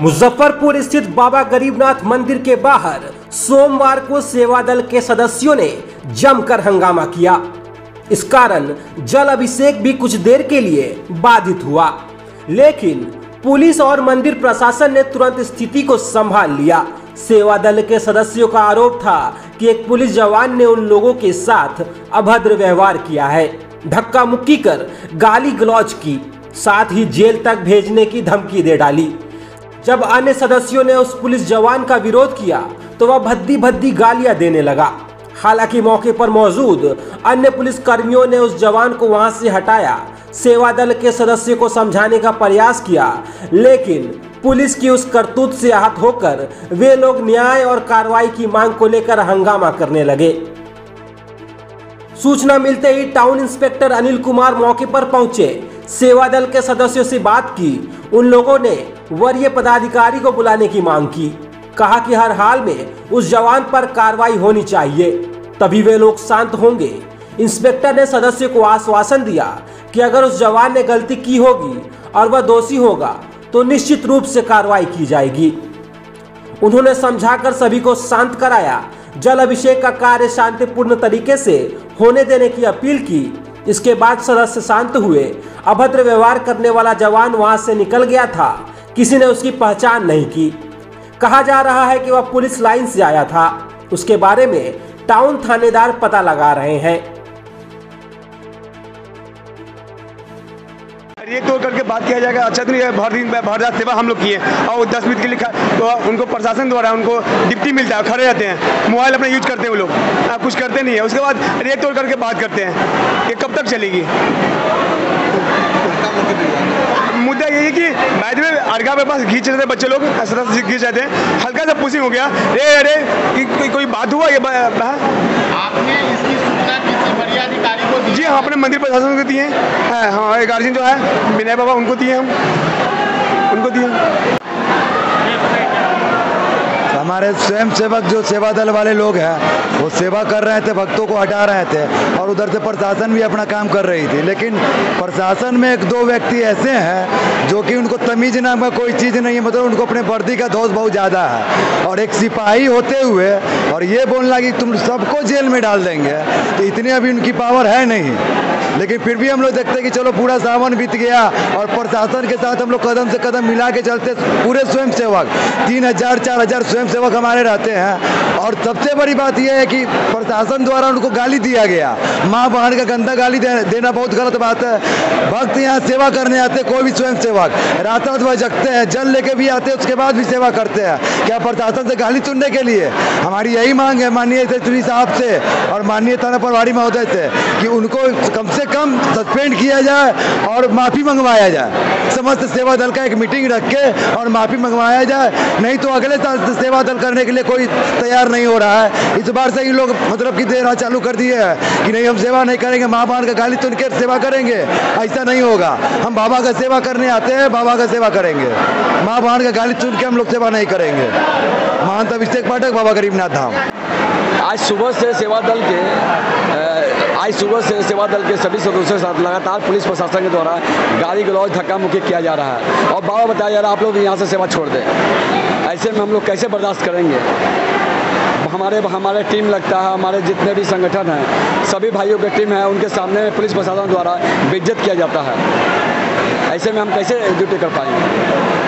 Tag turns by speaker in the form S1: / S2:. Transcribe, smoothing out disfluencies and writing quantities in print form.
S1: मुजफ्फरपुर स्थित बाबा गरीबनाथ मंदिर के बाहर सोमवार को सेवा दल के सदस्यों ने जमकर हंगामा किया। इस कारण जल अभिषेक भी कुछ देर के लिए बाधित हुआ, लेकिन पुलिस और मंदिर प्रशासन ने तुरंत स्थिति को संभाल लिया। सेवा दल के सदस्यों का आरोप था कि एक पुलिस जवान ने उन लोगों के साथ अभद्र व्यवहार किया है, धक्का मुक्की कर गाली गलौज की, साथ ही जेल तक भेजने की धमकी दे डाली। जब अन्य सदस्यों ने उस पुलिस जवान का विरोध किया तो वह भद्दी भद्दी गालियां देने लगा। हालांकि मौके पर मौजूद अन्य पुलिस कर्मियों ने उस जवान को वहां से हटाया, सेवा दल के सदस्य को समझाने का प्रयास किया, लेकिन पुलिस की उस करतूत से आहत होकर वे लोग न्याय और कार्रवाई की मांग को लेकर हंगामा करने लगे। सूचना मिलते ही टाउन इंस्पेक्टर अनिल कुमार मौके पर पहुंचे, सेवा दल के सदस्यों से बात की। उन लोगों ने वरीय पदाधिकारी को बुलाने की मांग की, कहा कि हर हाल में उस जवान पर कार्रवाई होनी चाहिए, तभी वे लोग शांत होंगे। इंस्पेक्टर ने सदस्य को आश्वासन दिया कि अगर उस जवान ने गलती की होगी और वह दोषी होगा तो निश्चित रूप से कार्रवाई की जाएगी। उन्होंने समझाकर सभी को शांत कराया, जल अभिषेक का कार्य शांतिपूर्ण तरीके से होने देने की अपील की। इसके बाद सदस्य शांत हुए। अभद्र व्यवहार करने वाला जवान वहां से निकल गया था, किसी ने उसकी पहचान नहीं की। कहा जा रहा है कि वह पुलिस लाइन से आया था। उसके बारे में टाउन थानेदार पता लगा रहे हैं।
S2: ये तो करके बात किया जाएगा। अच्छा तो नहीं, भर रात सेवा हम लोग किए और 10 मिनट के लिए तो उनको प्रशासन द्वारा उनको डिप्टी मिलता है, खड़े रहते हैं, मोबाइल अपना यूज करते हैं, वो लोग कुछ करते नहीं है। उसके बाद रेत तोड़ करके बात करते हैं। ये कब तक चलेगी? मुद्दा यही है कि बाद में अर्गा के पास खींच रहे थे बच्चे लोग, खींच रहे थे, हल्का सा पुशिंग हो गया। अरे कोई बात हुआ? ये
S3: आपने इसकी सूचना किसी वरीय अधिकारी को दी?
S2: जी हाँ, अपने मंदिर प्रशासन को दिए हैं। हाँ, गार्जियन जो है विनय बाबा, उनको दिए हम, उनको दिए।
S4: हमारे स्वयं सेवक जो सेवा दल वाले लोग हैं वो सेवा कर रहे थे, भक्तों को हटा रहे थे और उधर से प्रशासन भी अपना काम कर रही थी। लेकिन प्रशासन में 1-2 व्यक्ति ऐसे हैं जो कि उनको तमीज नाम का कोई चीज़ नहीं है, मतलब उनको अपने वर्दी का दोष बहुत ज़्यादा है। और एक सिपाही होते हुए और ये बोलना कि तुम सबको जेल में डाल देंगे, तो इतनी अभी उनकी पावर है नहीं। लेकिन फिर भी हम लोग देखते हैं कि चलो पूरा सावन बीत गया और प्रशासन के साथ हम लोग कदम से कदम मिला के चलते। पूरे स्वयं सेवक 3000-4000 स्वयं सेवक हमारे रहते हैं। और सबसे बड़ी बात यह है कि प्रशासन द्वारा उनको गाली दिया गया, माँ बहन का गंदा गाली देना बहुत गलत बात है। भक्त यहाँ सेवा करने आते, कोई भी स्वयं सेवक रात रात भर जगते हैं, जल लेके भी आते हैं, उसके बाद भी सेवा करते हैं। क्या प्रशासन से गाली सुनने के लिए? हमारी यही मांग है माननीय सेक्रेटरी साहब से और माननीय थाना प्रभारी महोदय से कि उनको कम से कम सस्पेंड किया जाए और माफ़ी मंगवाया जाए। समस्त सेवा दल का एक मीटिंग रख के और माफ़ी मंगवाया जाए, नहीं तो अगले साल से सेवा दल करने के लिए कोई तैयार नहीं हो रहा है। इस बार से ही लोग मतलब कि देना चालू कर दिए हैं कि नहीं, हम सेवा नहीं करेंगे, माँ बहन का गाली सुन के सेवा करेंगे, ऐसा नहीं होगा। हम बाबा का सेवा करने आते हैं, बाबा का सेवा करेंगे, माँ बहन का गाली सुन के हम लोग सेवा नहीं करेंगे। महंत अभिषेक पाठक, बाबा गरीबनाथ धाम।
S5: आज सुबह से सेवा दल के सभी सदस्यों के साथ लगातार पुलिस प्रशासन के द्वारा गाली गलौज धक्का मुक्की किया जा रहा है और बाबा बताया जा रहा है आप लोग यहाँ से सेवा छोड़ दें। ऐसे में हम लोग कैसे बर्दाश्त करेंगे? हमारे टीम लगता है, हमारे जितने भी संगठन हैं सभी भाइयों की टीम है, उनके सामने पुलिस प्रशासन द्वारा बेइज्जत किया जाता है। ऐसे में हम कैसे ड्यूटी कर पाएंगे?